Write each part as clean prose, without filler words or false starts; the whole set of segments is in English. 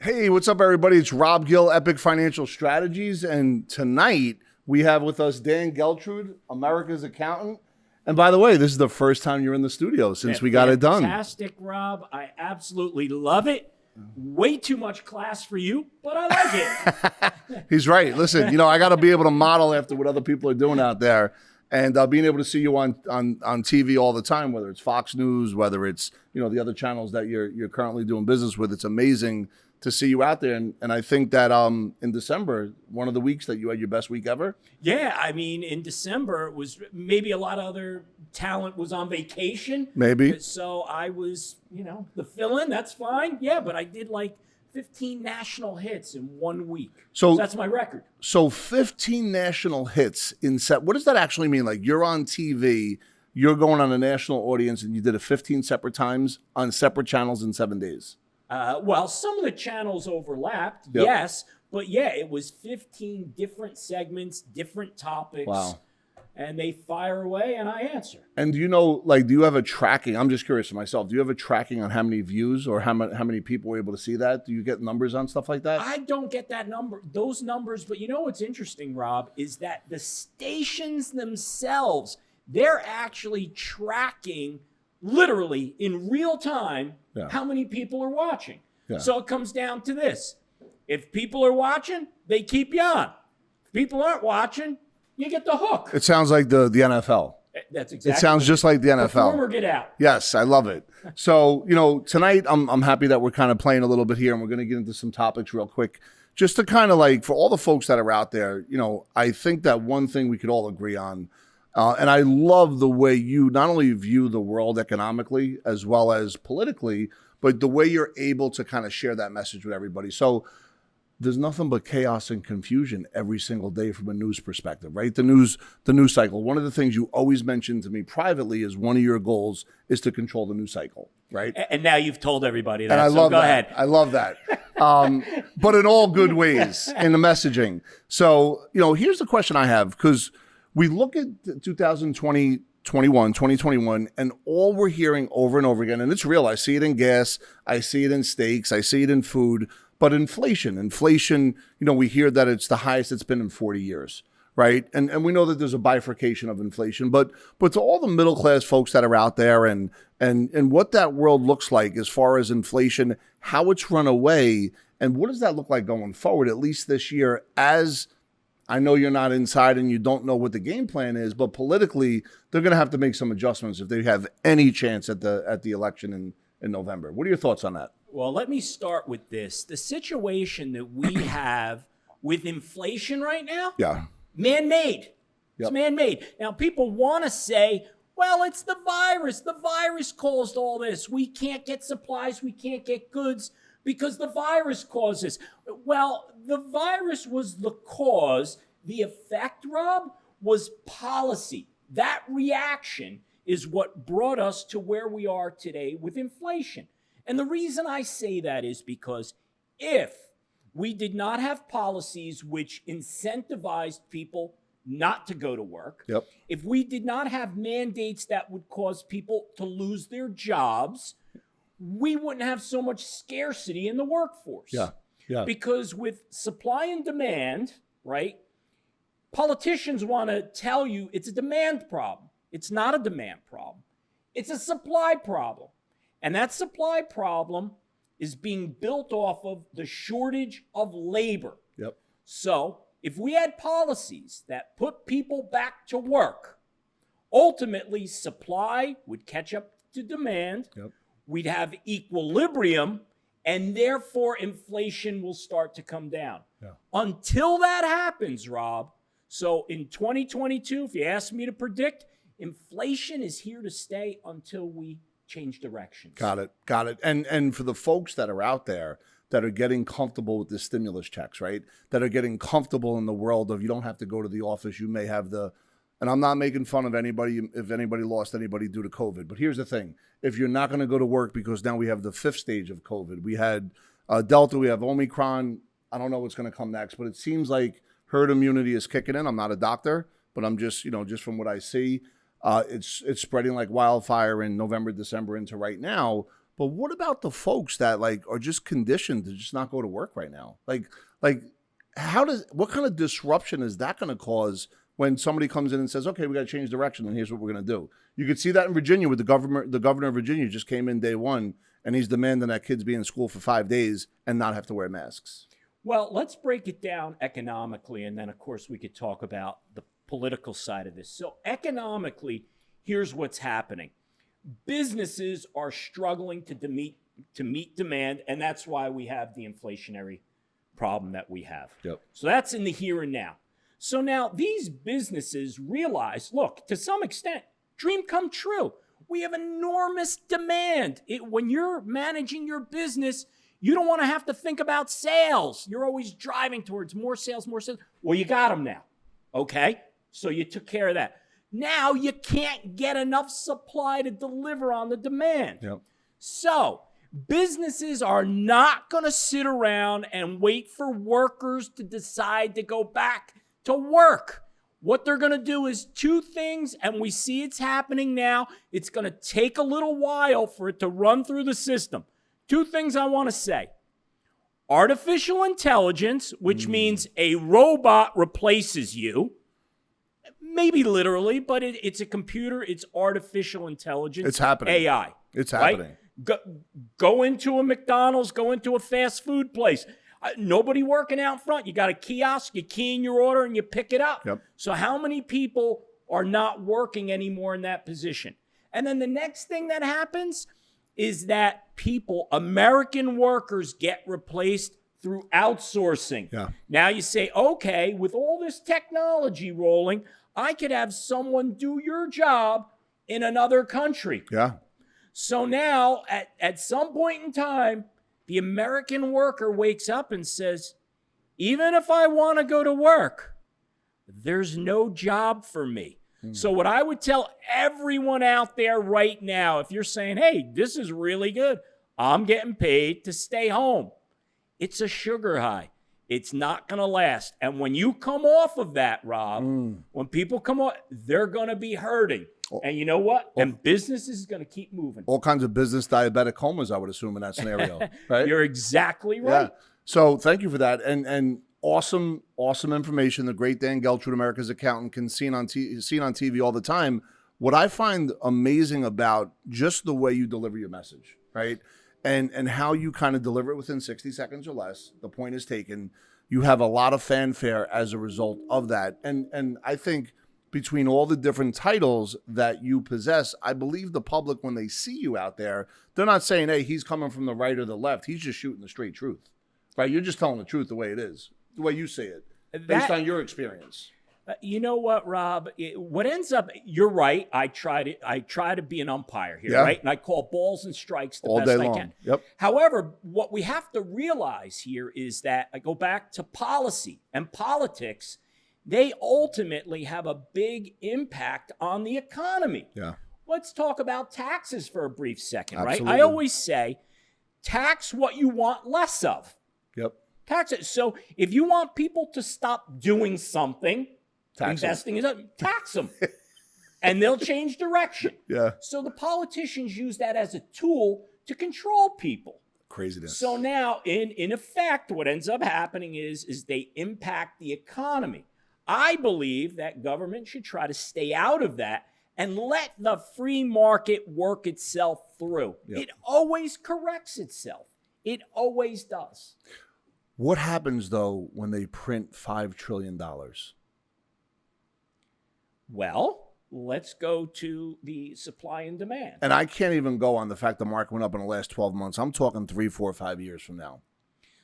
Hey, what's up, everybody? It's Rob Gill, Epic Financial Strategies, and tonight we have with us Dan Geltrude, America's accountant. And by the way, this is the first time you're in the studio since we got it done. Fantastic, Rob. I absolutely love it. Way too much class for you, but I like it. He's right. Listen, I got to be able to model after what other people are doing out there. And being able to see you on TV all the time, whether it's Fox News, whether it's the other channels that you're currently doing business with, it's amazing to see you out there. And I think that in December, one of the weeks that you had your best week ever. Yeah, I mean, in December, it was maybe a lot of other talent was on vacation. Maybe. So I was, the fill-in, that's fine. Yeah, but I did like 15 national hits in 1 week. So that's my record. So 15 national hits in set. What does that actually mean? Like you're on TV, you're going on a national audience, and you did it 15 separate times on separate channels in 7 days. Well, some of the channels overlapped, Yep. yes. But yeah, it was 15 different segments, different topics. Wow. And they fire away and I answer. And do you have a tracking? I'm just curious for myself. Do you have a tracking on how many views or how many people were able to see that? Do you get numbers on stuff like that? I don't get those numbers. But what's interesting, Rob, is that the stations themselves, they're actually tracking literally in real time how many people are watching. Yeah. So it comes down to this. If people are watching, they keep you on. If people aren't watching, you get the hook. It sounds like the NFL. That's exactly. It sounds just like the NFL. Perform or get out. Yes, I love it. So, tonight I'm happy that we're kind of playing a little bit here, and we're going to get into some topics real quick. Just to kind of for all the folks that are out there, I think that one thing we could all agree on, and I love the way you not only view the world economically as well as politically, but the way you're able to kind of share that message with everybody. So there's nothing but chaos and confusion every single day from a news perspective, right? The news cycle. One of the things you always mention to me privately is one of your goals is to control the news cycle, right? And now you've told everybody that. And I love go that. ahead. I love that. But in all good ways in the messaging. So, here's the question I have, because we look at 2021, and all we're hearing over and over again, and it's real. I see it in gas. I see it in steaks. I see it in food. But inflation, we hear that it's the highest it's been in 40 years, right? And we know that there's a bifurcation of inflation, but to all the middle class folks that are out there and what that world looks like as far as inflation, how it's run away, and what does that look like going forward, at least this year, as I know you're not inside and you don't know what the game plan is, but politically, they're going to have to make some adjustments if they have any chance at the election in November. What are your thoughts on that? Well, let me start with this. The situation that we have with inflation right now, man-made. It's man-made. Now, people want to say, well, it's the virus. The virus caused all this. We can't get supplies. We can't get goods because the virus caused this. Well, the virus was the cause. The effect, Rob, was policy. That reaction is what brought us to where we are today with inflation. And the reason I say that is because if we did not have policies which incentivized people not to go to work, if we did not have mandates that would cause people to lose their jobs, we wouldn't have so much scarcity in the workforce. Because with supply and demand, right, politicians want to tell you it's a demand problem. It's not a demand problem. It's a supply problem. And that supply problem is being built off of the shortage of labor. So if we had policies that put people back to work, ultimately supply would catch up to demand. We'd have equilibrium, and therefore inflation will start to come down. Until that happens, Rob, so in 2022, if you ask me to predict, inflation is here to stay until we change directions. Got it. And for the folks that are out there that are getting comfortable with the stimulus checks, right? That are getting comfortable in the world of you don't have to go to the office. You may have and I'm not making fun of anybody if anybody lost anybody due to COVID. But here's the thing. If you're not going to go to work because now we have the 5th stage of COVID. We had Delta, we have Omicron. I don't know what's going to come next, but it seems like herd immunity is kicking in. I'm not a doctor, but I'm just from what I see. It's spreading like wildfire in November, December into right now. But what about the folks that like are just conditioned to just not go to work right now? Like what kind of disruption is that going to cause when somebody comes in and says, okay, we got to change direction and here's what we're going to do? You could see that in Virginia with the governor of Virginia just came in day one and he's demanding that kids be in school for 5 days and not have to wear masks. Well, let's break it down economically, and then, of course, we could talk about the political side of this. So economically, here's what's happening. Businesses are struggling to meet demand, and that's why we have the inflationary problem that we have. Yep. So that's in the here and now. So now these businesses realize, look, to some extent, dream come true. We have enormous demand. When you're managing your business, you don't want to have to think about sales. You're always driving towards more sales, more sales. Well, you got them now. Okay? So you took care of that. Now you can't get enough supply to deliver on the demand. Yep. So businesses are not going to sit around and wait for workers to decide to go back to work. What they're going to do is two things, and we see it's happening now. It's going to take a little while for it to run through the system. Two things I want to say. Artificial intelligence, which means a robot replaces you. Maybe literally, but it's a computer. It's artificial intelligence. It's happening. AI. It's happening. Right? Go into a McDonald's, go into a fast food place. Nobody working out front. You got a kiosk, you key in your order, and you pick it up. Yep. So how many people are not working anymore in that position? And then the next thing that happens is that American workers get replaced through outsourcing. Yeah. Now you say, okay, with all this technology rolling, I could have someone do your job in another country. Yeah. So now, at some point in time, the American worker wakes up and says, even if I want to go to work, there's no job for me. So what I would tell everyone out there right now, if you're saying, hey, this is really good, I'm getting paid to stay home. It's a sugar high. It's not going to last. And when you come off of that, Rob, when people come off, they're going to be hurting. And you know what? And business is going to keep moving. All kinds of business diabetic comas, I would assume, in that scenario. Right? You're exactly right. Yeah. So thank you for that. And awesome information. The great Dan Geltrude, America's Accountant, can seen on TV all the time. What I find amazing about just the way you deliver your message, right? And how you kind of deliver it within 60 seconds or less. The point is taken. You have a lot of fanfare as a result of that. And I think between all the different titles that you possess, I believe the public, when they see you out there, they're not saying, hey, he's coming from the right or the left. He's just shooting the straight truth, right? You're just telling the truth the way it is, the way you see it, based on your experience. You know what, Rob? What ends up, you're right. I try to be an umpire here, Yeah. right? And I call balls and strikes the All best day I long. can. Yep. However, what we have to realize here is that I go back to policy and politics. They ultimately have a big impact on the economy. Yeah. Let's talk about taxes for a brief second, Absolutely. right? I always say, tax what you want less of. Yep. Tax it. So if you want people to stop doing something, Tax investing in something, tax them. And they'll change direction. Yeah. So the politicians use that as a tool to control people. Craziness. So now, in effect, what ends up happening is they impact the economy. I believe that government should try to stay out of that and let the free market work itself through. Yep. It always corrects itself. It always does. What happens, though, when they print $5 trillion? Well, let's go to the supply and demand. And I can't even go on the fact the market went up in the last 12 months. I'm talking 3, 4, 5 years from now.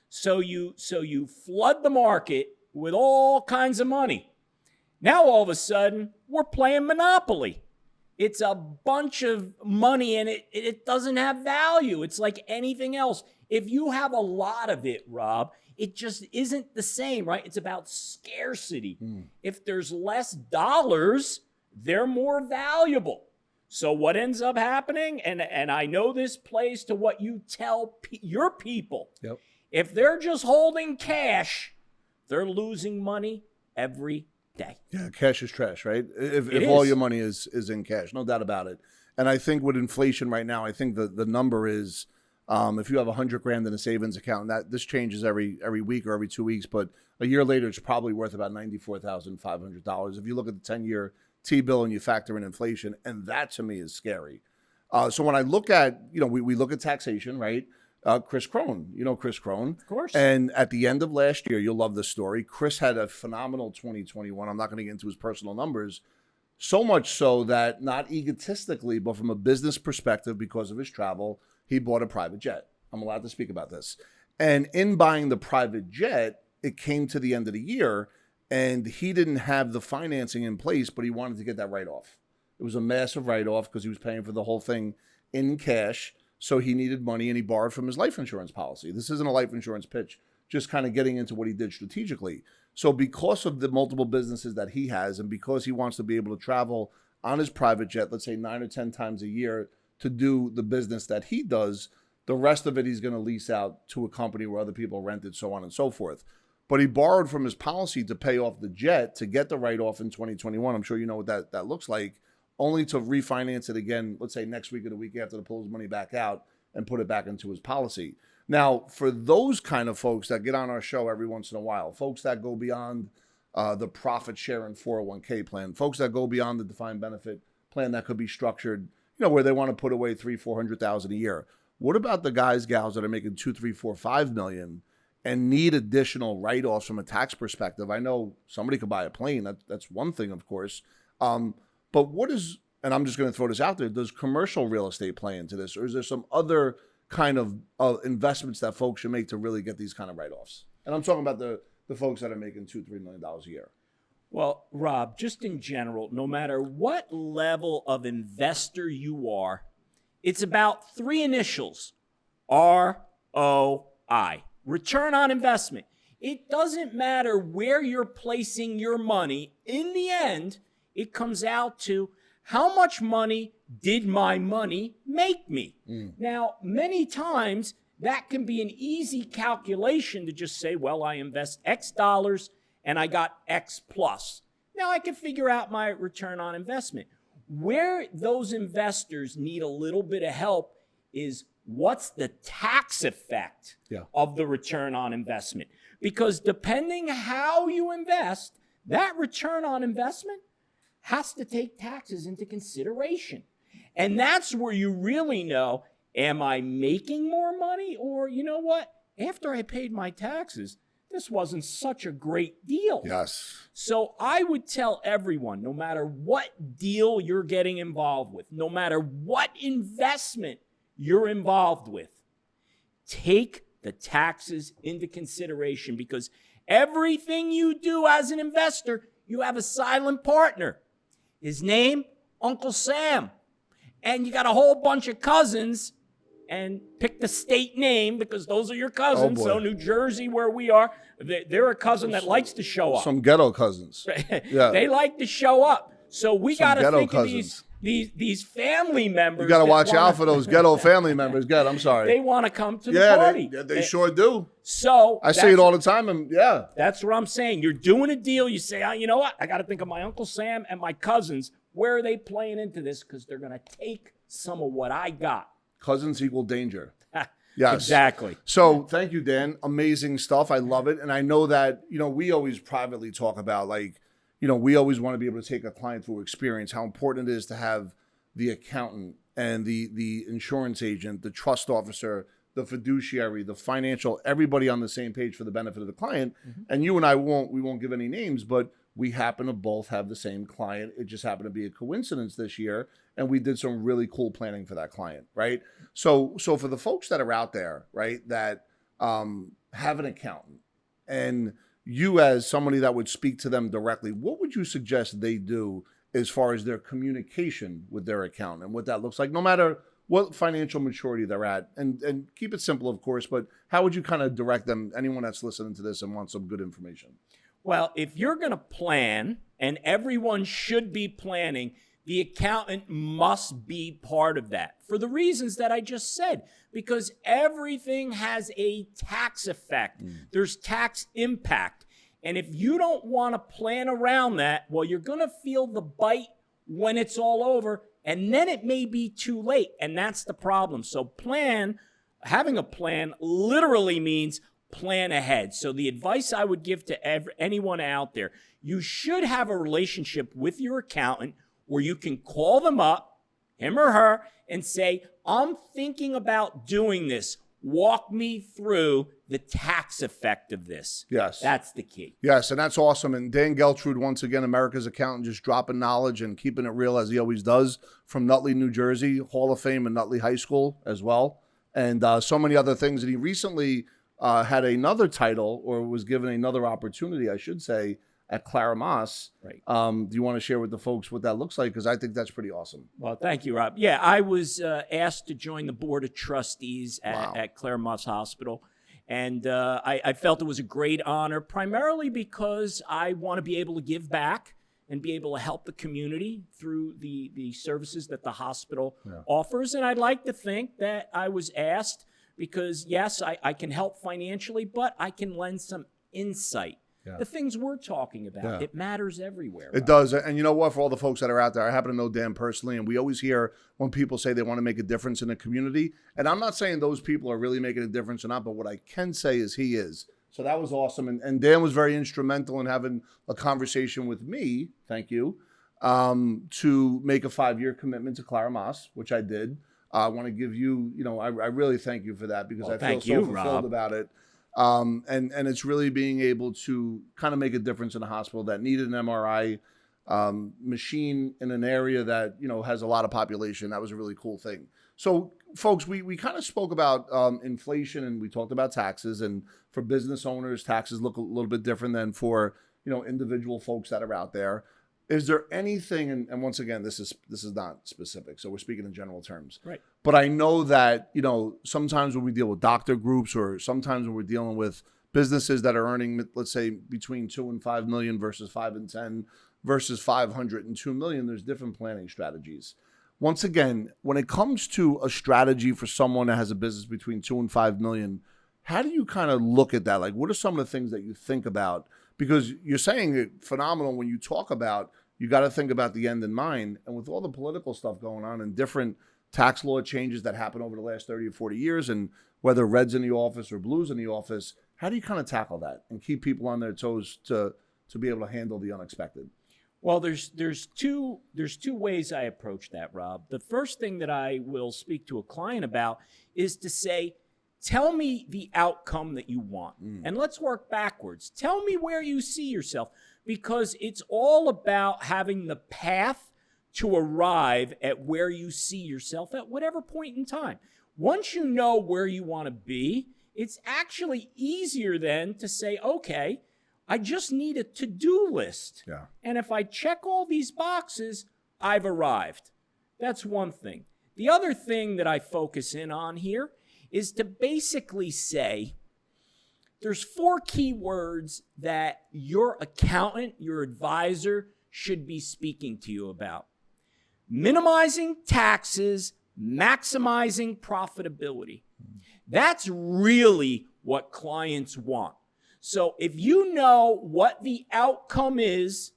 So you flood the market with all kinds of money. Now all of a sudden, we're playing Monopoly. It's a bunch of money and it doesn't have value. It's like anything else. If you have a lot of it, Rob, it just isn't the same, right? It's about scarcity. If there's less dollars, they're more valuable. So what ends up happening, and I know this plays to what you tell your people. Yep. If they're just holding cash, they're losing money every day. Yeah, cash is trash, right? If is. all your money is in cash, no doubt about it. And I think with inflation right now, I think the number is If you have 100 grand in a savings account, this changes every week or every 2 weeks, but a year later, it's probably worth about $94,500. If you look at the 10-year T-bill and you factor in inflation, and that to me is scary. So when I look at, we look at taxation, right? Chris Crone, Chris Crone. Of course. And at the end of last year, you'll love this story. Chris had a phenomenal 2021. I'm not going to get into his personal numbers. So much so that not egotistically, but from a business perspective, because of his travel, he bought a private jet. I'm allowed to speak about this. And in buying the private jet, it came to the end of the year and he didn't have the financing in place, but he wanted to get that write-off. It was a massive write-off because he was paying for the whole thing in cash. So he needed money and he borrowed from his life insurance policy. This isn't a life insurance pitch, just kind of getting into what he did strategically. So because of the multiple businesses that he has and because he wants to be able to travel on his private jet, let's say 9 or 10 times a year to do the business that he does, the rest of it he's going to lease out to a company where other people rent it, so on and so forth. But he borrowed from his policy to pay off the jet to get the write-off in 2021. I'm sure you know what that looks like, only to refinance it again, let's say next week or the week after, to pull his money back out and put it back into his policy. Now, for those kind of folks that get on our show every once in a while, folks that go beyond the profit sharing 401k plan, folks that go beyond the defined benefit plan that could be structured, where they want to put away $300,000-$400,000 a year. What about the guys, gals that are making $2, $3, $4, $5 million and need additional write-offs from a tax perspective? I know somebody could buy a plane. That's one thing, of course. But what is, and I'm just going to throw this out there, does commercial real estate play into this? Or is there some other kind of investments that folks should make to really get these kind of write-offs? And I'm talking about the folks that are making $2, $3 million a year. Well, Rob, just in general, no matter what level of investor you are, it's about 3 initials, ROI, return on investment. It doesn't matter where you're placing your money. In the end, it comes out to how much money did my money make me? Now, many times that can be an easy calculation to just say, well, I invest X dollars and I got X plus. Now I can figure out my return on investment. Where those investors need a little bit of help is what's the tax effect of the return on investment? Because depending how you invest, that return on investment has to take taxes into consideration. And that's where you really know, am I making more money? Or, you know what? After I paid my taxes, this wasn't such a great deal. Yes. So I would tell everyone, no matter what deal you're getting involved with, no matter what investment you're involved with, take the taxes into consideration, because everything you do as an investor, you have a silent partner. His name, Uncle Sam. And you got a whole bunch of cousins, and pick the state name because those are your cousins. So New Jersey, where we are, they're a cousin that likes to show up. Some ghetto cousins. Yeah. They like to show up. So we got to think of these family members. You got to watch out for those ghetto family members. God, I'm sorry. They want to come to the party. They sure do. So I say it all the time. And that's what I'm saying. You're doing a deal. You say, you know what? I got to think of my Uncle Sam and my cousins. Where are they playing into this? Because they're going to take some of what I got. Cousins equal danger. Yes. Exactly. So thank you, Dan. Amazing stuff. I love it. And I know that, we always privately talk about, we always want to be able to take a client through experience, how important it is to have the accountant and the insurance agent, the trust officer, the fiduciary, the financial, everybody on the same page for the benefit of the client. Mm-hmm. And you and I we won't give any names, but we happen to both have the same client. It just happened to be a coincidence this year. And we did some really cool planning for that client, right? So for the folks that are out there, right, that have an accountant, and you as somebody that would speak to them directly, what would you suggest they do as far as their communication with their accountant and what that looks like, no matter what financial maturity they're at? And keep it simple, of course, but how would you kind of direct them, anyone that's listening to this and wants some good information? Well, if you're going to plan, and everyone should be planning, the accountant must be part of that for the reasons that I just said, because everything has a tax effect. There's tax impact. And if you don't want to plan around that, well, you're going to feel the bite when it's all over, and then it may be too late. And that's the problem. So plan having a plan literally means plan ahead. So the advice I would give to anyone out there, you should have a relationship with your accountant where you can call them up, him or her, and say, I'm thinking about doing this. Walk me through the tax effect of this. Yes. That's the key. Yes, and that's awesome. And Dan Geltrude, once again, America's accountant, just dropping knowledge and keeping it real as he always does, from Nutley, New Jersey, Hall of Fame and Nutley High School as well. And so many other things. And he recently had another title, or was given another opportunity, I should say, at Clara Moss. Right. Do you want to share with the folks what that looks like? Because I think that's pretty awesome. Well, thank you, Rob. Yeah, I was asked to join the board of trustees at Clara Moss Hospital. And I felt it was a great honor, primarily because I want to be able to give back and be able to help the community through the services that the hospital offers. And I'd like to think that I was asked because, yes, I can help financially, but I can lend some insight. The things we're talking about, it matters everywhere. It does. And you know what? For all the folks that are out there, I happen to know Dan personally, and we always hear when people say they want to make a difference in the community. And I'm not saying those people are really making a difference or not, but what I can say is he is. So that was awesome. And Dan was very instrumental in having a conversation with me, thank you, to make a 5-year commitment to Clara Moss, which I did. I want to give you, I really thank you for that, because I feel so fulfilled about it. And it's really being able to kind of make a difference in a hospital that needed an MRI machine in an area that, has a lot of population. That was a really cool thing. So, folks, we kind of spoke about inflation, and we talked about taxes. And for business owners, taxes look a little bit different than for, individual folks that are out there. Is there anything, and once again, this is not specific, so we're speaking in general terms. Right. But I know that, sometimes when we deal with doctor groups, or sometimes when we're dealing with businesses that are earning, let's say, between 2 and 5 million versus 5 and 10 versus 500 and 2 million, there's different planning strategies. Once again, when it comes to a strategy for someone that has a business between 2 and 5 million, how do you kind of look at that? Like, what are some of the things that you think about? Because you're saying it phenomenal when you talk about, you got to think about the end in mind. And with all the political stuff going on and different tax law changes that happened over the last 30 or 40 years, and whether red's in the office or blue's in the office, how do you kind of tackle that and keep people on their toes to be able to handle the unexpected? Well, there's two ways I approach that, Rob. The first thing that I will speak to a client about is to say, tell me the outcome that you want. And let's work backwards. Tell me where you see yourself, because it's all about having the path to arrive at where you see yourself at whatever point in time. Once you know where you want to be, it's actually easier then to say, okay, I just need a to-do list. Yeah. And if I check all these boxes, I've arrived. That's one thing. The other thing that I focus in on here is to basically say, there's 4 key words that your accountant, your advisor, should be speaking to you about. Minimizing taxes, maximizing profitability. That's really what clients want. So if you know what the outcome is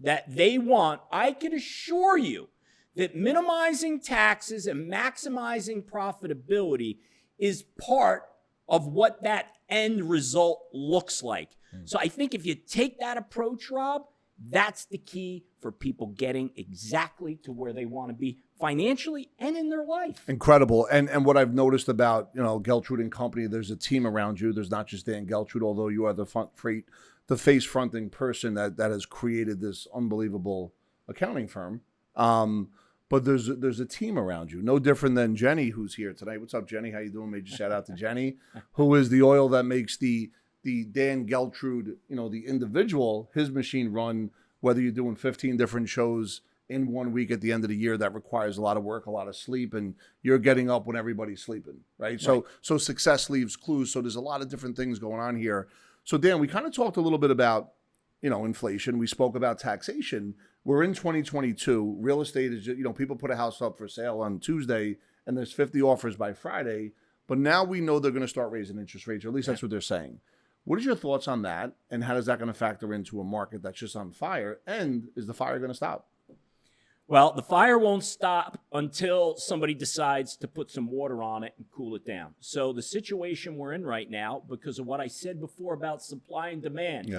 that they want, I can assure you that minimizing taxes and maximizing profitability is part of what that end result looks like. So I think if you take that approach, Rob, that's the key for people getting exactly to where they want to be financially and in their life. Incredible. And what I've noticed about, Geltrude and Company, there's a team around you. There's not just Dan Geltrude, although you are the face fronting person that has created this unbelievable accounting firm. But there's a team around you, no different than Jenny, who's here tonight. What's up, Jenny? How you doing? Major shout out to Jenny, who is the oil that makes the Dan Geltrude, the individual, his machine run, whether you're doing 15 different shows in 1 week at the end of the year, that requires a lot of work, a lot of sleep, and you're getting up when everybody's sleeping, right? So success leaves clues. So there's a lot of different things going on here. So Dan, we kind of talked a little bit about, inflation. We spoke about taxation. We're in 2022. Real estate is, people put a house up for sale on Tuesday and there's 50 offers by Friday. But now we know they're going to start raising interest rates, or at least that's what they're saying. What is your thoughts on that? And how does that going to factor into a market that's just on fire? And is the fire going to stop? Well, the fire won't stop until somebody decides to put some water on it and cool it down. So the situation we're in right now, because of what I said before about supply and demand,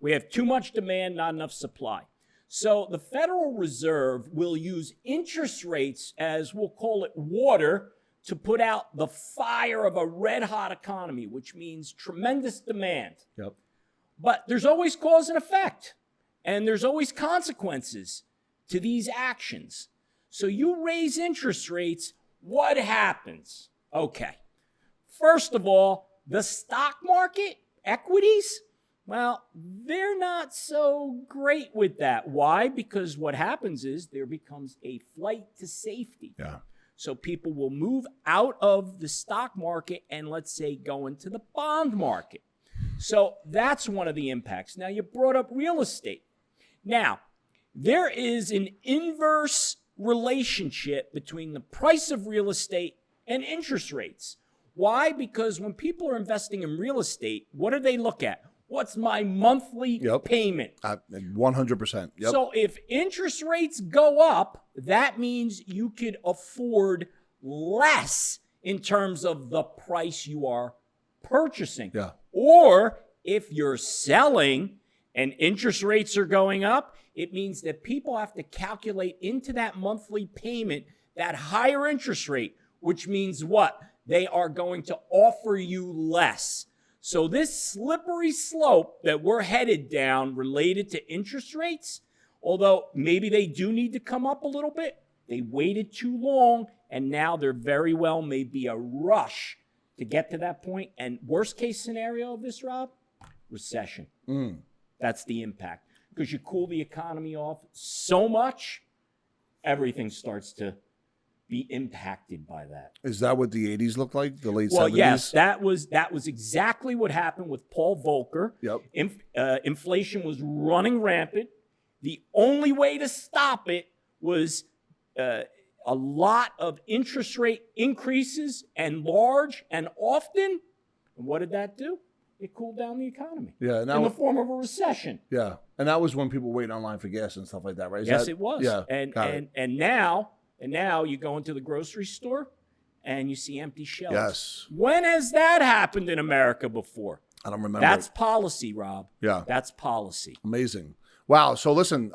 we have too much demand, not enough supply. So the Federal Reserve will use interest rates as, we'll call it water, to put out the fire of a red-hot economy, which means tremendous demand. But there's always cause and effect, and there's always consequences to these actions. So you raise interest rates, what happens? Okay. First of all, the stock market, equities, well, they're not so great with that. Why? Because what happens is there becomes a flight to safety. So people will move out of the stock market and, let's say, go into the bond market. So that's one of the impacts. Now, you brought up real estate. Now, there is an inverse relationship between the price of real estate and interest rates. Why? Because when people are investing in real estate, what do they look at? What's my monthly payment? 100%. So if interest rates go up, that means you could afford less in terms of the price you are purchasing. Or if you're selling and interest rates are going up, it means that people have to calculate into that monthly payment that higher interest rate, which means what? They are going to offer you less. So this slippery slope that we're headed down related to interest rates, although maybe they do need to come up a little bit, they waited too long, and now there very well may be a rush to get to that point. And worst case scenario of this, Rob, recession. That's the impact. Because you cool the economy off so much, everything starts to be impacted by that. Is that what the 80s looked like, the late 70s? Well, yes, that was exactly what happened with Paul Volcker. Inflation was running rampant. The only way to stop it was a lot of interest rate increases, and large and often. And what did that do? It cooled down the economy. In the form of a recession. And that was when people waited online for gas and stuff like that, right? It was. And now you go into the grocery store and you see empty shelves. When has that happened in America before? I don't remember. That's policy, Rob. That's policy. Amazing. Wow. So listen,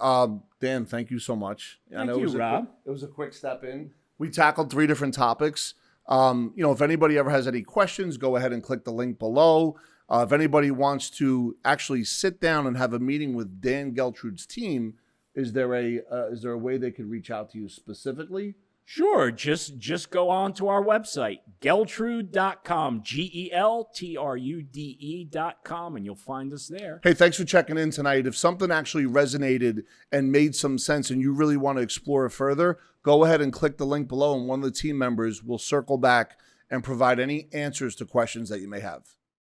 Dan, thank you so much. Thank you, Rob. It was a quick step in. We tackled 3 different topics. If anybody ever has any questions, go ahead and click the link below. If anybody wants to actually sit down and have a meeting with Dan Geltrude's team, is there a way they could reach out to you specifically? Sure. Just go on to our website, geltrude.com, GELTRUDE.com, and you'll find us there. Hey, thanks for checking in tonight. If something actually resonated and made some sense and you really want to explore it further, go ahead and click the link below, and one of the team members will circle back and provide any answers to questions that you may have.